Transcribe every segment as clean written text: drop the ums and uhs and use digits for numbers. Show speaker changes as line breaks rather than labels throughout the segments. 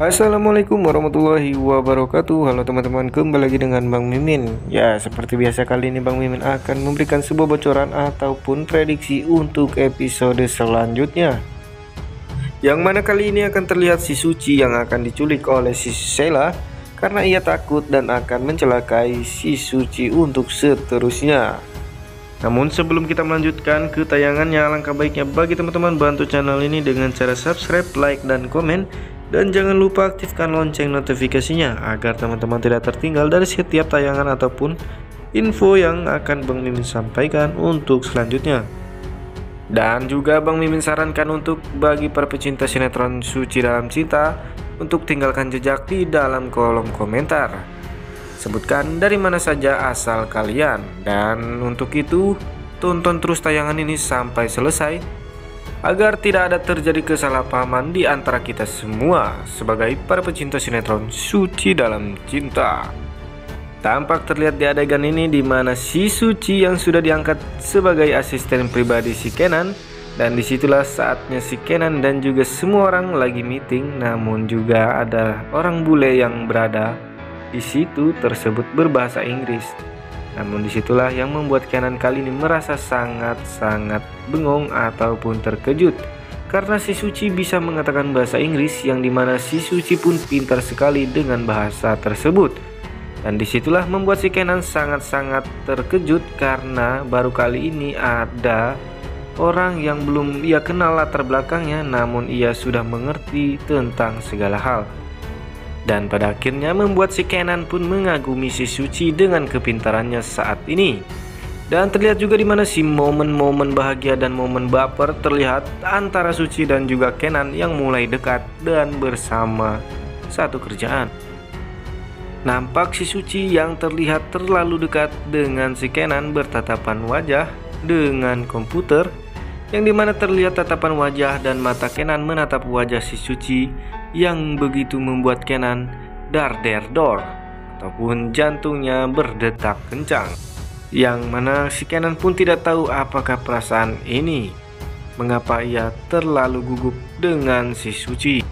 Assalamualaikum warahmatullahi wabarakatuh. Halo teman-teman, kembali lagi dengan Bang Mimin. Ya, seperti biasa kali ini Bang Mimin akan memberikan sebuah bocoran ataupun prediksi untuk episode selanjutnya, yang mana kali ini akan terlihat si Suci yang akan diculik oleh si Sheila karena ia takut dan akan mencelakai si Suci untuk seterusnya. Namun sebelum kita melanjutkan ke tayangannya, alangkah baiknya bagi teman-teman bantu channel ini dengan cara subscribe, like, dan komen. Dan jangan lupa aktifkan lonceng notifikasinya agar teman-teman tidak tertinggal dari setiap tayangan ataupun info yang akan Bang Mimin sampaikan untuk selanjutnya. Dan juga Bang Mimin sarankan untuk bagi para pecinta sinetron Suci Dalam Cinta untuk tinggalkan jejak di dalam kolom komentar. Sebutkan dari mana saja asal kalian. Dan untuk itu tonton terus tayangan ini sampai selesai agar tidak ada terjadi kesalahpahaman di antara kita semua sebagai para pecinta sinetron Suci Dalam Cinta. Tampak terlihat di adegan ini di mana si Suci yang sudah diangkat sebagai asisten pribadi si Kenan, dan disitulah saatnya si Kenan dan juga semua orang lagi meeting, namun juga ada orang bule yang berada di situ tersebut berbahasa Inggris. Namun disitulah yang membuat Kenan kali ini merasa sangat-sangat bengong ataupun terkejut karena si Suci bisa mengatakan bahasa Inggris, yang dimana si Suci pun pintar sekali dengan bahasa tersebut. Dan disitulah membuat si Kenan sangat-sangat terkejut karena baru kali ini ada orang yang belum ia kenal latar belakangnya, namun ia sudah mengerti tentang segala hal. Dan pada akhirnya membuat si Kenan pun mengagumi si Suci dengan kepintarannya saat ini. Dan terlihat juga di mana si momen-momen bahagia dan momen baper terlihat antara Suci dan juga Kenan yang mulai dekat dan bersama satu kerjaan. Nampak si Suci yang terlihat terlalu dekat dengan si Kenan bertatapan wajah dengan komputer, yang dimana terlihat tatapan wajah dan mata Kenan menatap wajah si Suci yang begitu membuat Kenan dar-der-dor ataupun jantungnya berdetak kencang, yang mana si Kenan pun tidak tahu apakah perasaan ini, mengapa ia terlalu gugup dengan si Suci,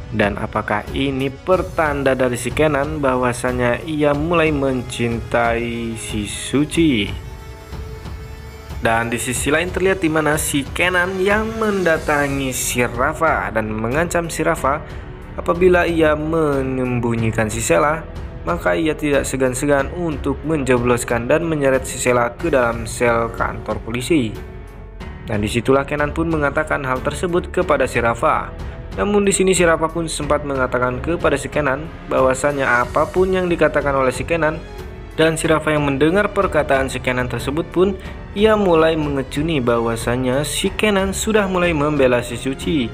dan apakah ini pertanda dari si Kenan bahwasanya ia mulai mencintai si Suci. Dan di sisi lain terlihat di mana si Kenan yang mendatangi si Rafa dan mengancam si Rafa apabila ia menyembunyikan si Sheila, maka ia tidak segan-segan untuk menjebloskan dan menyeret si Sheila ke dalam sel kantor polisi. Dan disitulah Kenan pun mengatakan hal tersebut kepada si Rafa. Namun di sini si Rafa pun sempat mengatakan kepada si Kenan bahwasanya apapun yang dikatakan oleh si Kenan, dan si Rafa yang mendengar perkataan si Kenan tersebut pun ia mulai mengecuni bahwasanya si Kenan sudah mulai membela si Suci.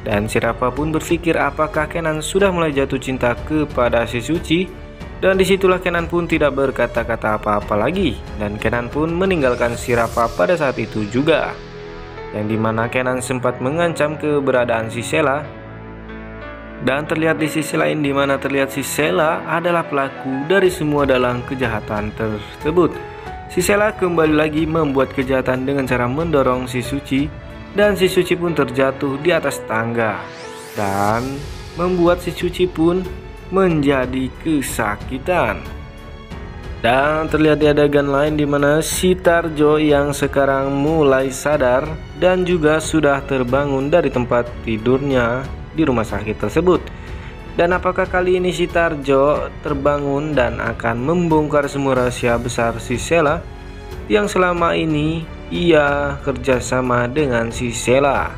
Dan si Rafa pun berpikir apakah Kenan sudah mulai jatuh cinta kepada si Suci. Dan disitulah Kenan pun tidak berkata-kata apa-apa lagi, dan Kenan pun meninggalkan si Rafa pada saat itu juga, yang dimana Kenan sempat mengancam keberadaan si Sheila. Dan terlihat di sisi lain di mana terlihat si Sheila adalah pelaku dari semua dalang kejahatan tersebut. Si Sheila kembali lagi membuat kejahatan dengan cara mendorong si Suci, dan si Suci pun terjatuh di atas tangga dan membuat si Suci pun menjadi kesakitan. Dan terlihat di adegan lain di mana si Tarjo yang sekarang mulai sadar dan juga sudah terbangun dari tempat tidurnya di rumah sakit tersebut. Dan apakah kali ini si Tarjo terbangun dan akan membongkar semua rahasia besar si Sheila yang selama ini ia kerjasama dengan si Sheila?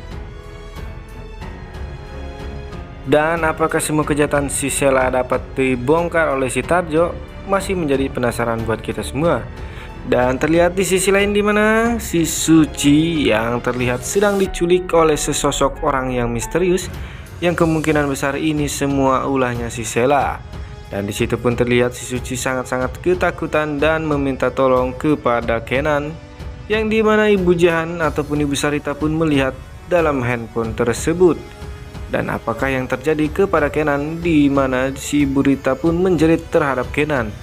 Dan apakah semua kejahatan si Sheila dapat dibongkar oleh si Tarjo? Masih menjadi penasaran buat kita semua. Dan terlihat di sisi lain di mana si Suci yang terlihat sedang diculik oleh sesosok orang yang misterius, yang kemungkinan besar ini semua ulahnya si Sheila. Dan disitu pun terlihat si Suci sangat-sangat ketakutan dan meminta tolong kepada Kenan, yang dimana Ibu Jahan ataupun Ibu Sarita pun melihat dalam handphone tersebut. Dan apakah yang terjadi kepada Kenan, di mana si Ibu Rita pun menjerit terhadap Kenan,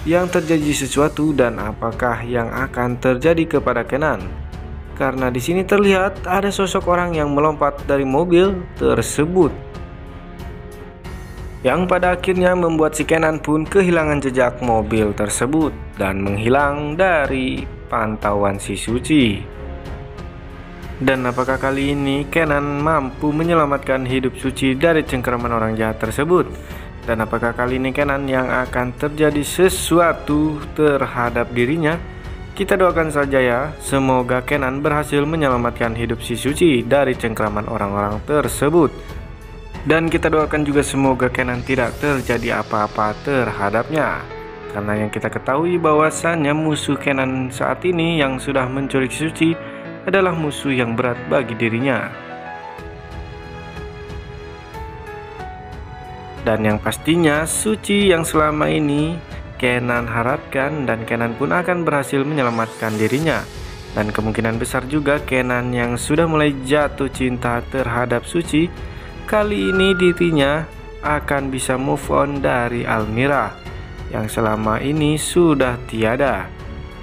yang terjadi sesuatu, dan apakah yang akan terjadi kepada Kenan? karena di sini terlihat ada sosok orang yang melompat dari mobil tersebut. yang pada akhirnya membuat si Kenan pun kehilangan jejak mobil tersebut dan menghilang dari pantauan si Suci. Dan apakah kali ini Kenan mampu menyelamatkan hidup Suci dari cengkeraman orang jahat tersebut? Dan apakah kali ini Kenan yang akan terjadi sesuatu terhadap dirinya? Kita doakan saja ya, semoga Kenan berhasil menyelamatkan hidup si Suci dari cengkeraman orang-orang tersebut. Dan kita doakan juga semoga Kenan tidak terjadi apa-apa terhadapnya. Karena yang kita ketahui bahwasannya musuh Kenan saat ini yang sudah menculik Suci adalah musuh yang berat bagi dirinya. Dan yang pastinya Suci yang selama ini Kenan harapkan dan Kenan pun akan berhasil menyelamatkan dirinya. Dan kemungkinan besar juga Kenan yang sudah mulai jatuh cinta terhadap Suci, kali ini dirinya akan bisa move on dari Almira yang selama ini sudah tiada.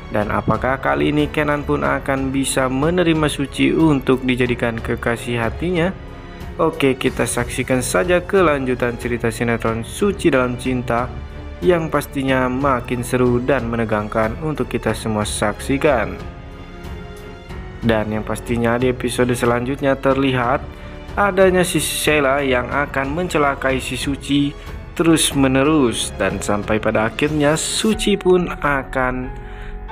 Dan apakah kali ini Kenan pun akan bisa menerima Suci untuk dijadikan kekasih hatinya? Oke, kita saksikan saja kelanjutan cerita sinetron Suci Dalam Cinta yang pastinya makin seru dan menegangkan untuk kita semua saksikan. Dan yang pastinya di episode selanjutnya terlihat adanya si Sheila yang akan mencelakai si Suci terus menerus, dan sampai pada akhirnya Suci pun akan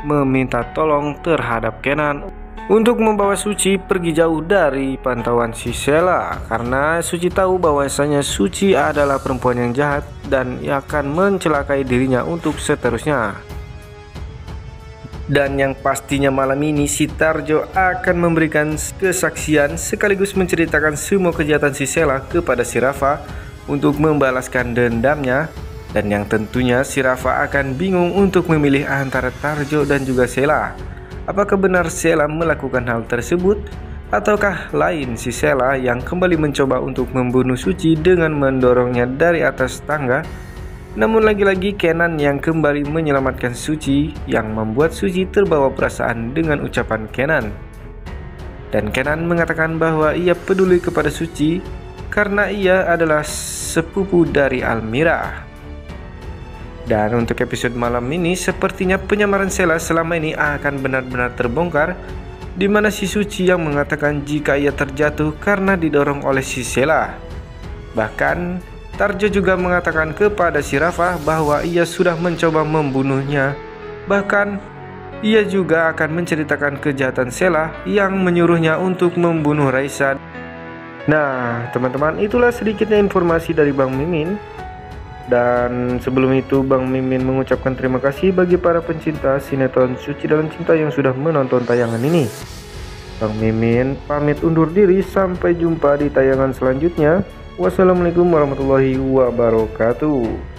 meminta tolong terhadap Kenan untuk membawa Suci pergi jauh dari pantauan si Sheila, karena Suci tahu bahwasanya Suci adalah perempuan yang jahat dan akan mencelakai dirinya untuk seterusnya. Dan yang pastinya malam ini si Tarjo akan memberikan kesaksian sekaligus menceritakan semua kejahatan si Sheila kepada si Rafa untuk membalaskan dendamnya. Dan yang tentunya si Rafa akan bingung untuk memilih antara Tarjo dan juga Sheila. Apakah benar Sheila melakukan hal tersebut, ataukah lain si Sheila yang kembali mencoba untuk membunuh Suci dengan mendorongnya dari atas tangga? Namun lagi-lagi Kenan yang kembali menyelamatkan Suci, yang membuat Suci terbawa perasaan dengan ucapan Kenan. Dan Kenan mengatakan bahwa ia peduli kepada Suci karena ia adalah sepupu dari Almira. Dan untuk episode malam ini sepertinya penyamaran Sheila selama ini akan benar-benar terbongkar, di mana si Suci yang mengatakan jika ia terjatuh karena didorong oleh si Sheila. Bahkan Tarjo juga mengatakan kepada si Rafa bahwa ia sudah mencoba membunuhnya. Bahkan ia juga akan menceritakan kejahatan Sheila yang menyuruhnya untuk membunuh Raisa. Nah teman-teman, itulah sedikitnya informasi dari Bang Mimin. Dan sebelum itu Bang Mimin mengucapkan terima kasih bagi para pencinta sinetron Suci Dalam Cinta yang sudah menonton tayangan ini. Bang Mimin pamit undur diri, sampai jumpa di tayangan selanjutnya. Wassalamualaikum warahmatullahi wabarakatuh.